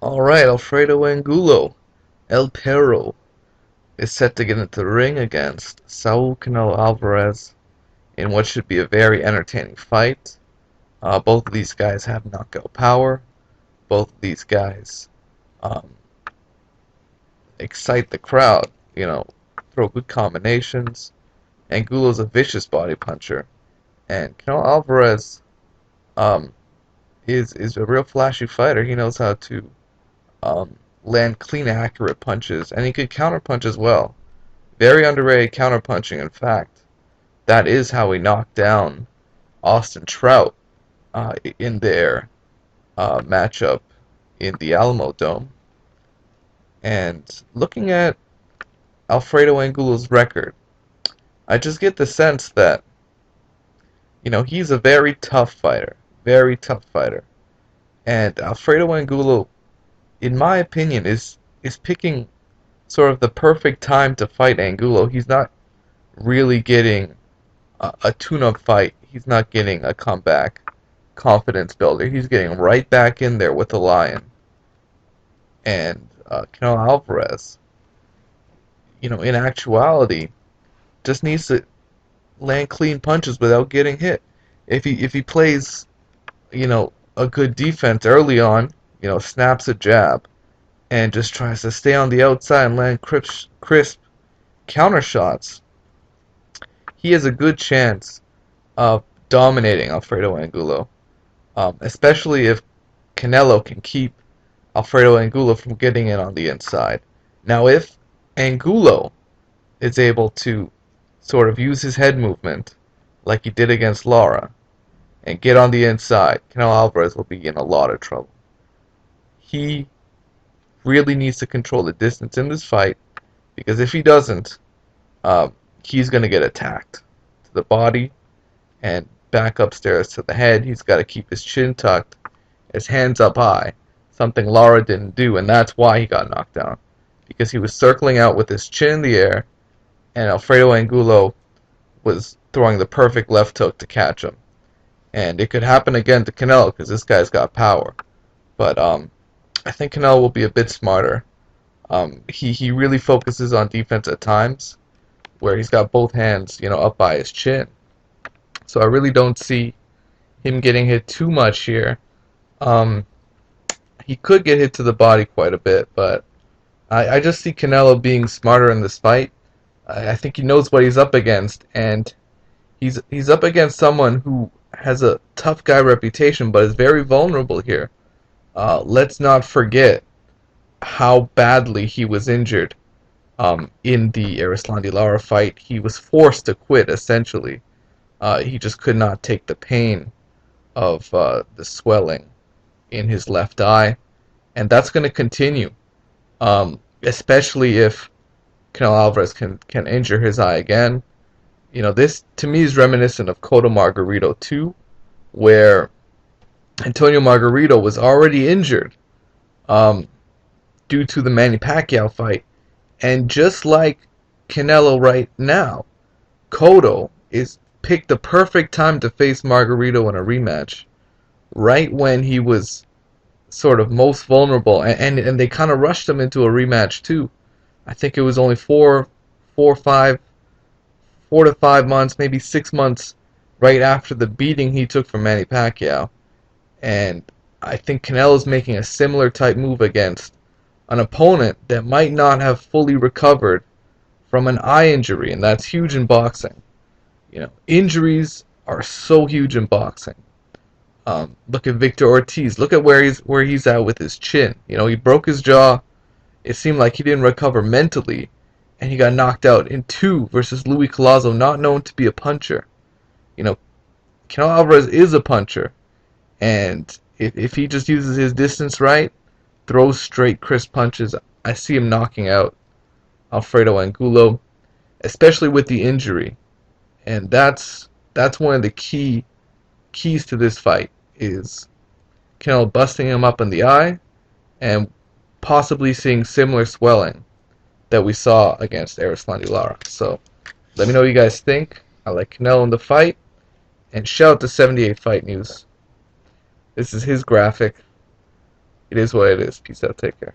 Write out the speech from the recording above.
Alright, Alfredo Angulo, El Perro, is set to get into the ring against Saul Canelo Alvarez in what should be a very entertaining fight. Both of these guys have knockout power. Both of these guys um, excite the crowd, throw good combinations. Angulo's a vicious body puncher, and Canelo Alvarez um, is a real flashy fighter. He knows how to land clean, accurate punches, and he could counterpunch as well. Very underrated counterpunching. In fact, that is how he knocked down Austin Trout in their matchup in the Alamo Dome. And looking at Alfredo Angulo's record, I just get the sense that he's a very tough fighter, and Alfredo Angulo, in my opinion, is picking sort of the perfect time to fight Angulo. He's not really getting a tune-up fight. He's not getting a comeback confidence builder. He's getting right back in there with the Lion. And Canelo Alvarez, in actuality, just needs to land clean punches without getting hit. If he plays, a good defense early on, snaps a jab, and just tries to stay on the outside and land crisp counter shots, he has a good chance of dominating Alfredo Angulo, especially if Canelo can keep Alfredo Angulo from getting in on the inside. Now, if Angulo is able to sort of use his head movement like he did against Lara and get on the inside, Canelo Alvarez will be in a lot of trouble. He really needs to control the distance in this fight, because if he doesn't, he's going to get attacked to the body and back upstairs to the head. He's got to keep his chin tucked, his hands up high, something Lara didn't do, and that's why he got knocked down, because he was circling out with his chin in the air, and Alfredo Angulo was throwing the perfect left hook to catch him. And it could happen again to Canelo, because this guy's got power. But I think Canelo will be a bit smarter. He really focuses on defense at times, where he's got both hands, up by his chin. So I really don't see him getting hit too much here. He could get hit to the body quite a bit, but I just see Canelo being smarter in this fight. I think he knows what he's up against, and he's up against someone who has a tough guy reputation, but is very vulnerable here. Let's not forget how badly he was injured in the Erislandy Lara fight. He was forced to quit, essentially. He just could not take the pain of the swelling in his left eye, and that's going to continue, especially if Canelo Alvarez can injure his eye again. This to me is reminiscent of Cotto Margarito 2, where Antonio Margarito was already injured due to the Manny Pacquiao fight, and just like Canelo right now, Cotto is picked the perfect time to face Margarito in a rematch, right when he was sort of most vulnerable, and they kind of rushed him into a rematch too. I think it was only 4 to 5 months, maybe 6 months right after the beating he took from Manny Pacquiao. And I think Canelo's making a similar type move against an opponent that might not have fully recovered from an eye injury, and that's huge in boxing. Injuries are so huge in boxing. Look at Victor Ortiz. Look at where he's at with his chin. He broke his jaw. It seemed like he didn't recover mentally, and he got knocked out in 2 versus Luis Collazo, not known to be a puncher. Canelo Alvarez is a puncher, and if he just uses his distance right, throws straight, crisp punches, I see him knocking out Alfredo Angulo, especially with the injury. And that's one of the keys to this fight, is Canelo busting him up in the eye and possibly seeing similar swelling that we saw against Erislandy Lara. So let me know what you guys think. I like Canelo in the fight, and shout out to 78 Fight News. This is his graphic. It is what it is. Peace out. Take care.